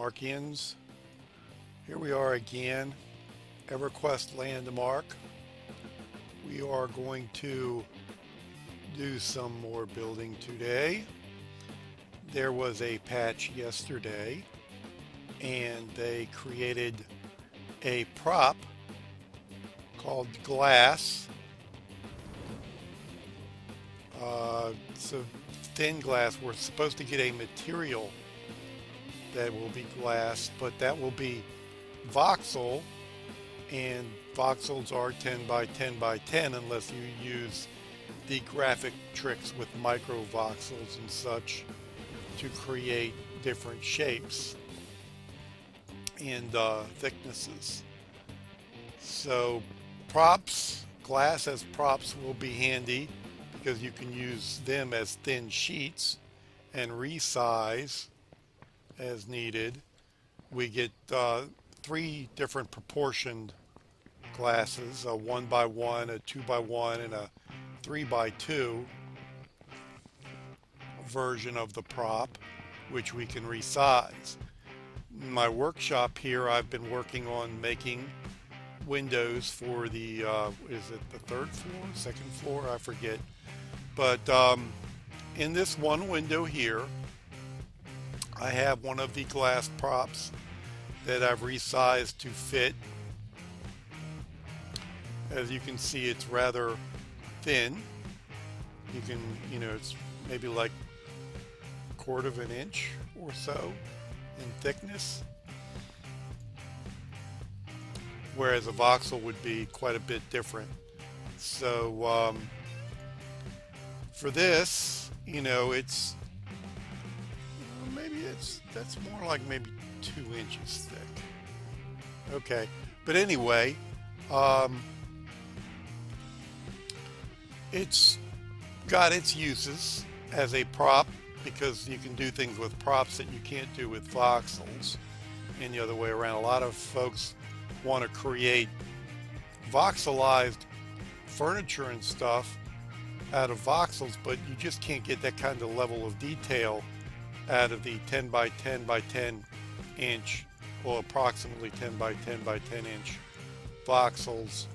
Markians. Here we are again, Everquest landmark. We are going to do some more building today. There was a patch yesterday and they created a prop called glass. It's a thin glass. We're supposed to get a material that will be glass, but that will be voxel, and voxels are 10 by 10 by 10 unless you use the graphic tricks with micro voxels and such to create different shapes and thicknesses. So props, glass as props will be handy because you can use them as thin sheets and resize as needed. We get three different proportioned glasses, a 1 by 1, a 2 by 1, and a 3 by 2 version of the prop, which we can resize. In my workshop here, I've been working on making windows for the, is it the third floor, second floor? I forget. But in this one window here, I have one of the glass props that I've resized to fit. As you can see, it's rather thin. You can, it's maybe like a quarter of an inch or so in thickness, whereas a voxel would be quite a bit different. So for this, it's that's more like maybe 2 inches thick. Okay, but anyway, it's got its uses as a prop because you can do things with props that you can't do with voxels, and the other way around. A lot of folks want to create voxelized furniture and stuff out of voxels, but you just can't get that kind of level of detail out of the 10 by 10 by 10 inch, or approximately 10 by 10 by 10 inch voxels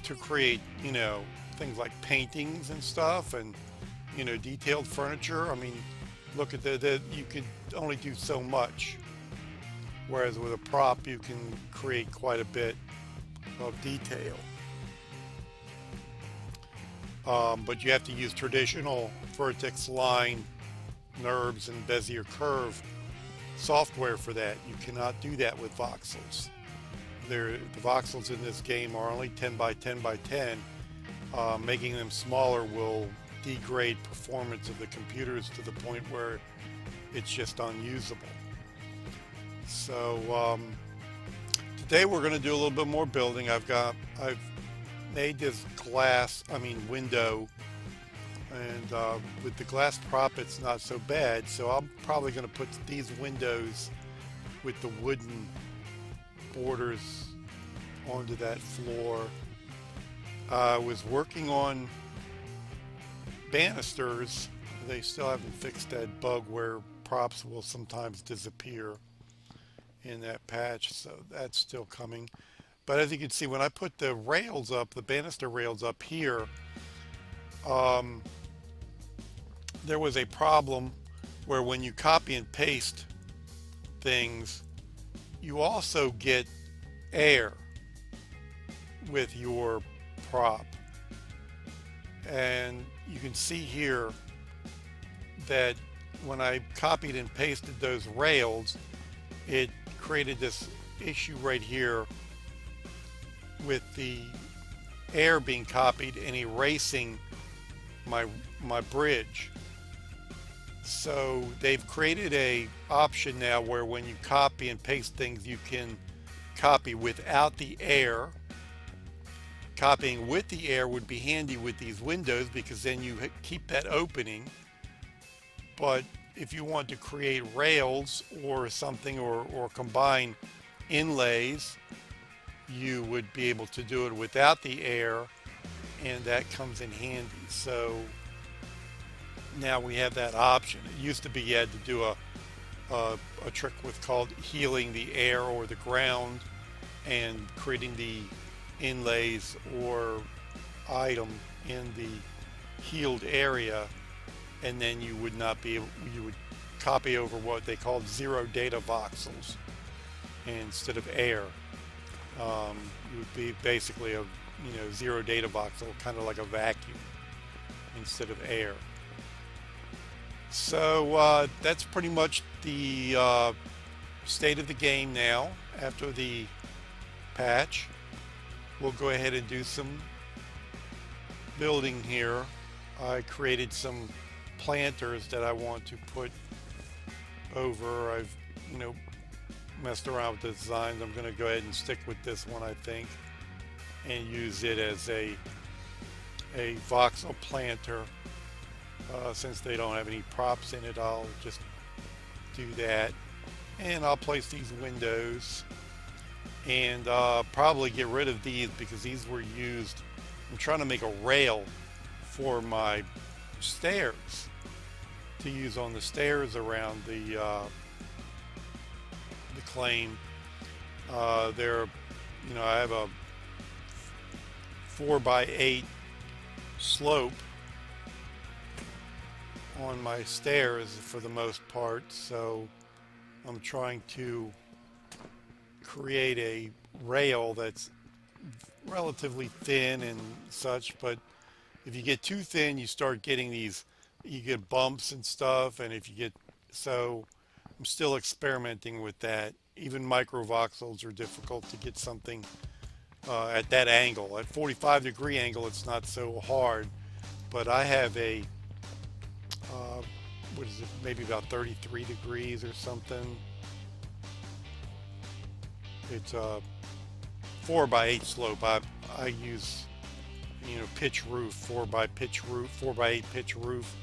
to create, things like paintings and stuff, and detailed furniture. I mean, look at you could only do so much, whereas with a prop you can create quite a bit of detail. But you have to use traditional vertex line, NURBS, and Bezier curve software for that. You cannot do that with voxels. The voxels in this game are only 10 by 10 by 10. Making them smaller will degrade performance of the computers to the point where it's just unusable. So today we're going to do a little bit more building. I've made this window, and with the glass prop it's not so bad, so I'm probably going to put these windows with the wooden borders onto that floor. I was working on banisters. They still haven't fixed that bug where props will sometimes disappear in that patch, so that's still coming. But as you can see, when I put the rails up, the banister rails up here, there was a problem where when you copy and paste things, you also get air with your prop. And you can see here that when I copied and pasted those rails, it created this issue right here with the air being copied and erasing my bridge. So they've created a option now where when you copy and paste things, you can copy without the air. Copying with the air would be handy with these windows because then you keep that opening. But if you want to create rails or something, or combine inlays, you would be able to do it without the air, and that comes in handy. So now we have that option. It used to be you had to do a a trick with called healing the air or the ground and creating the inlays or item in the healed area, and then you would not be able, you would copy over what they called zero data voxels instead of air. It would be basically a zero data voxel, kind of like a vacuum instead of air. So that's pretty much the state of the game now after the patch. We'll go ahead and do some building here. I created some planters that I want to put over. I've messed around with the designs. I'm going to go ahead and stick with this one, I think, and use it as a voxel planter. Since they don't have any props in it, I'll just do that, and I'll place these windows and probably get rid of these because these were used. I'm trying to make a rail for my stairs to use on the stairs around the claim. They're, I have a 4x8 slope on my stairs for the most part, so I'm trying to create a rail that's relatively thin and such, but if you get too thin you start getting these, you get bumps and stuff, and if you get, so I'm still experimenting with that. Even micro voxels are difficult to get something at that angle. At 45-degree angle it's not so hard, but I have a what is it, maybe about 33 degrees or something. It's a 4x8 slope. I use pitch roof, 4x8 pitch roof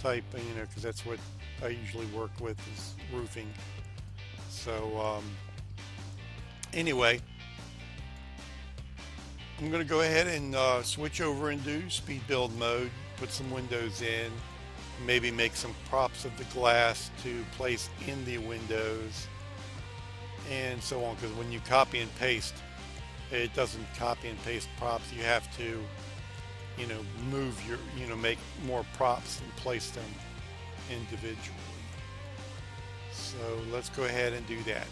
type, because that's what I usually work with is roofing. So anyway, I'm going to go ahead and switch over and do speed build mode, put some windows in, maybe make some props of the glass to place in the windows and so on, because when you copy and paste, it doesn't copy and paste props. You have to move your make more props and place them individually. So let's go ahead and do that.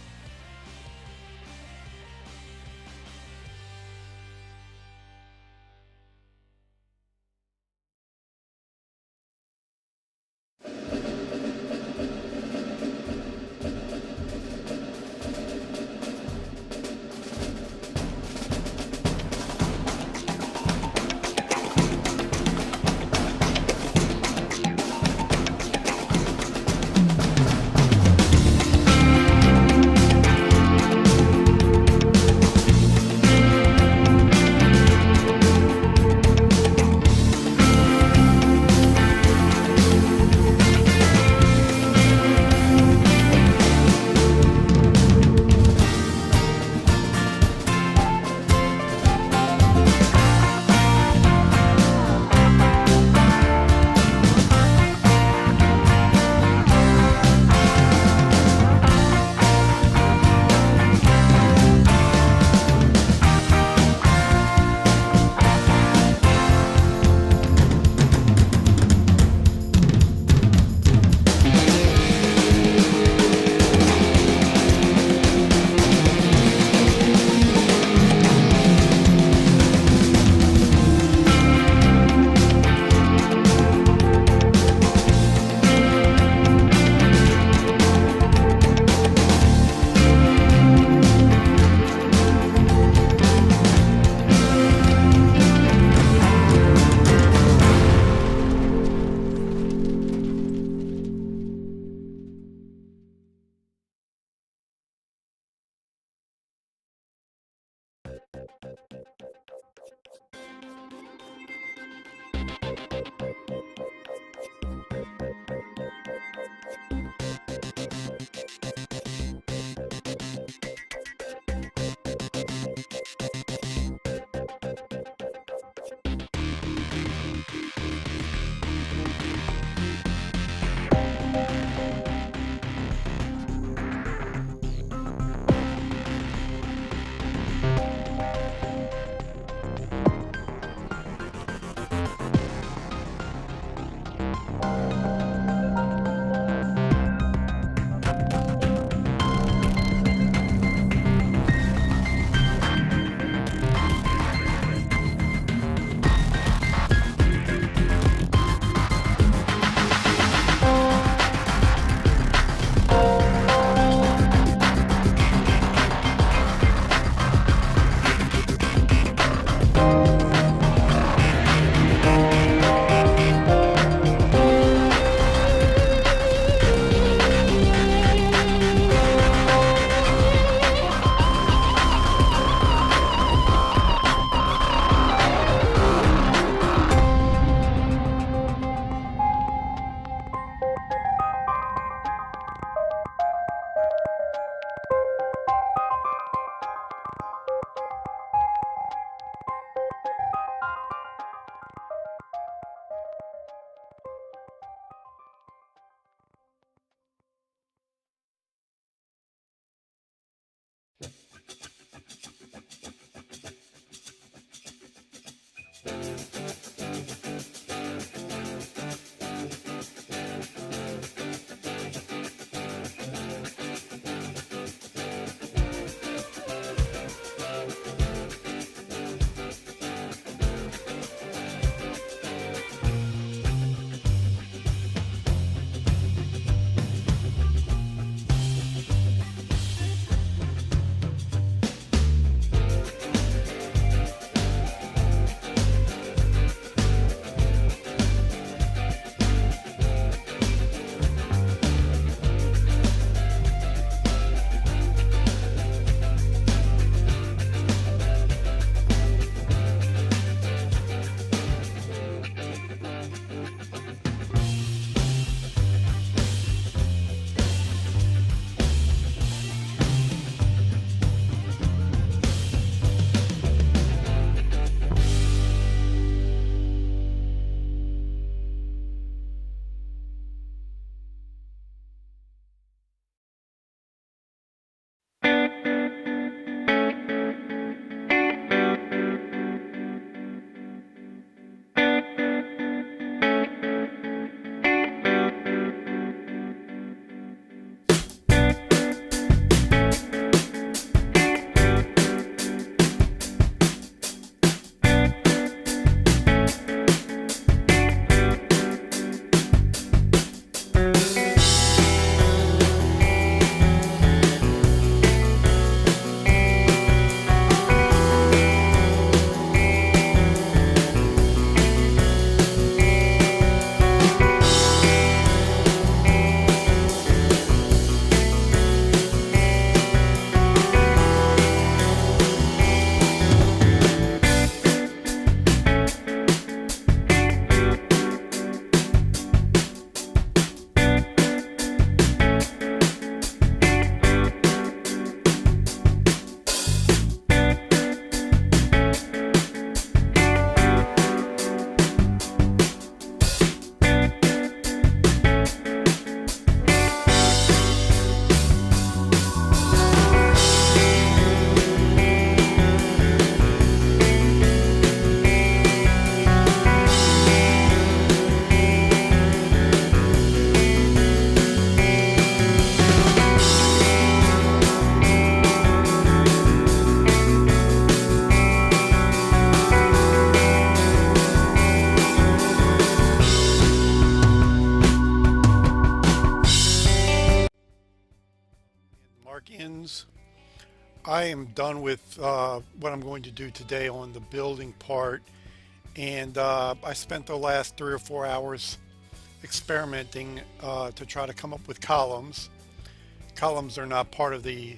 Mark ends. I am done with what I'm going to do today on the building part, and I spent the last 3 or 4 hours experimenting to try to come up with columns. Columns are not part of the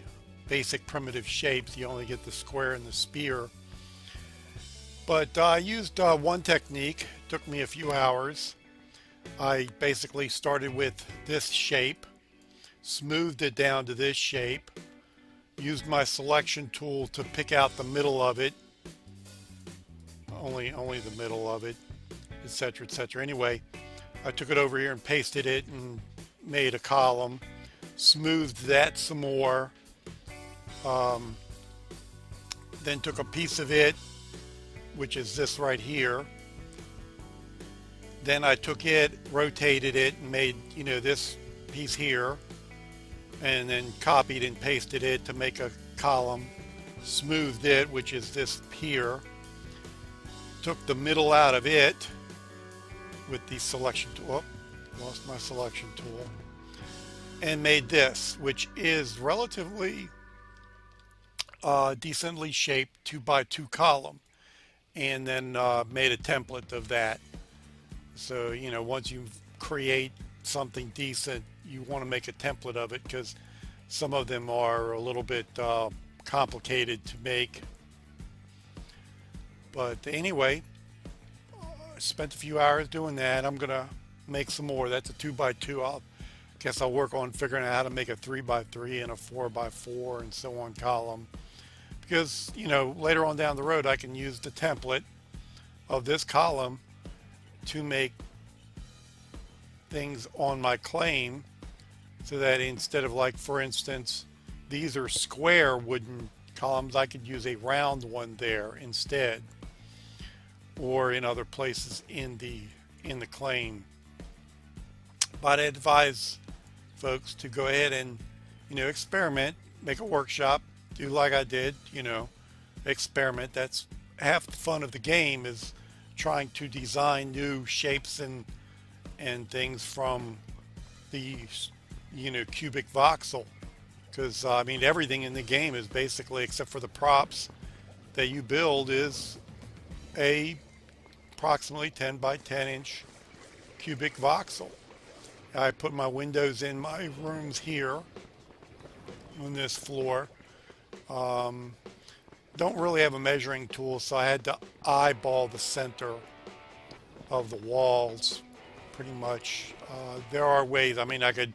basic primitive shapes. You only get the square and the spear. But I used one technique. It took me a few hours. I basically started with this shape, smoothed it down to this shape, used my selection tool to pick out the middle of it, only the middle of it, etc., etc. Anyway, I took it over here and pasted it and made a column, smoothed that some more, then took a piece of it, which is this right here. Then I took it, rotated it, and made, this piece here, and then copied and pasted it to make a column, smoothed it, which is this here, took the middle out of it with the selection tool, lost my selection tool, and made this, which is relatively decently shaped 2x2 column, and then made a template of that. So, once you create something decent, you want to make a template of it, because some of them are a little bit complicated to make. But anyway, I spent a few hours doing that. I'm gonna make some more. That's a 2x2. I'll work on figuring out how to make a 3x3 and a 4x4 and so on column, because later on down the road I can use the template of this column to make things on my claim, so that instead of, like, for instance, these are square wooden columns, I could use a round one there instead, or in other places in the claim. But I advise folks to go ahead and experiment, make a workshop, do like I did, experiment. That's half the fun of the game, is trying to design new shapes and things from the cubic voxel, because everything in the game is basically, except for the props that you build, is a approximately 10 by 10 inch cubic voxel. I put my windows in my rooms here on this floor. Don't really have a measuring tool, so I had to eyeball the center of the walls pretty much. There are ways, I could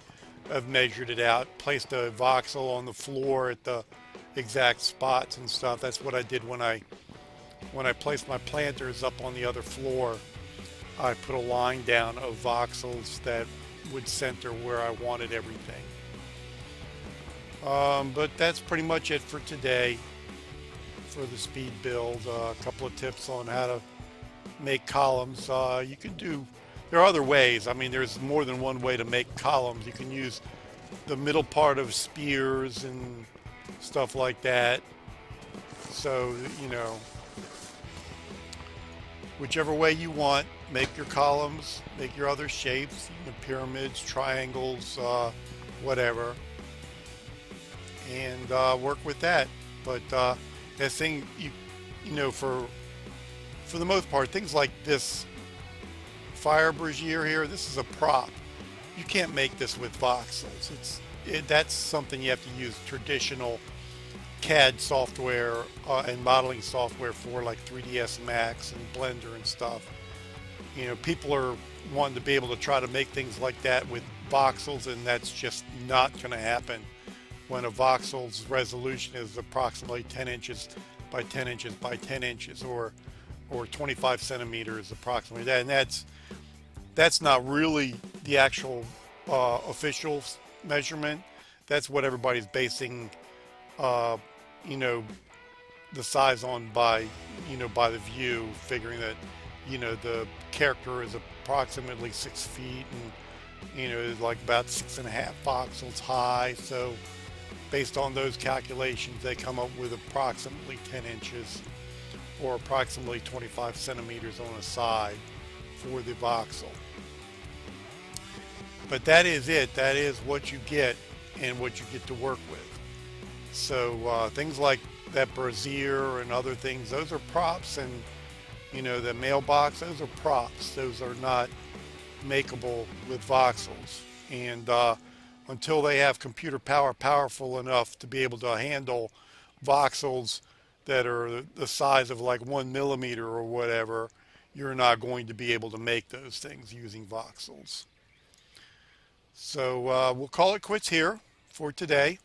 have measured it out, placed a voxel on the floor at the exact spots and stuff. That's what I did when I placed my planters up on the other floor. I put a line down of voxels that would center where I wanted everything. But that's pretty much it for today for the speed build. A couple of tips on how to make columns. You can do, there are other ways. There's more than one way to make columns. You can use the middle part of spears and stuff like that. So, whichever way you want, make your columns, make your other shapes, pyramids, triangles, whatever, and work with that. But that thing, for the most part, things like this fire brazier here, this is a prop. You can't make this with voxels. That's something you have to use traditional CAD software and modeling software for, like 3ds Max and Blender and stuff. People are wanting to be able to try to make things like that with voxels, and that's just not going to happen when a voxel's resolution is approximately 10 inches by 10 inches by 10 inches, or 25 centimeters approximately. That, and that's not really the actual official measurement. That's what everybody's basing the size on by, by the view, figuring that, the character is approximately 6 feet and, like about 6.5 voxels high. So based on those calculations, they come up with approximately 10 inches or approximately 25 centimeters on a side for the voxel. But that is it. That is what you get and what you get to work with. So things like that brazier and other things, those are props, and the mailbox, those are props. Those are not makeable with voxels. And until they have computer power powerful enough to be able to handle voxels that are the size of like 1 millimeter or whatever, you're not going to be able to make those things using voxels. So we'll call it quits here for today,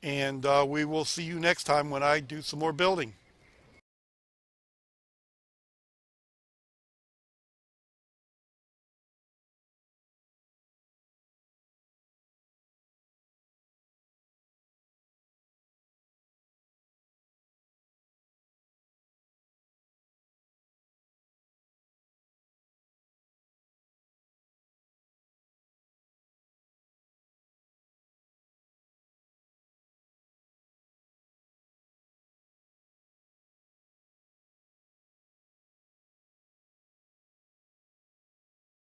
and we will see you next time when I do some more building.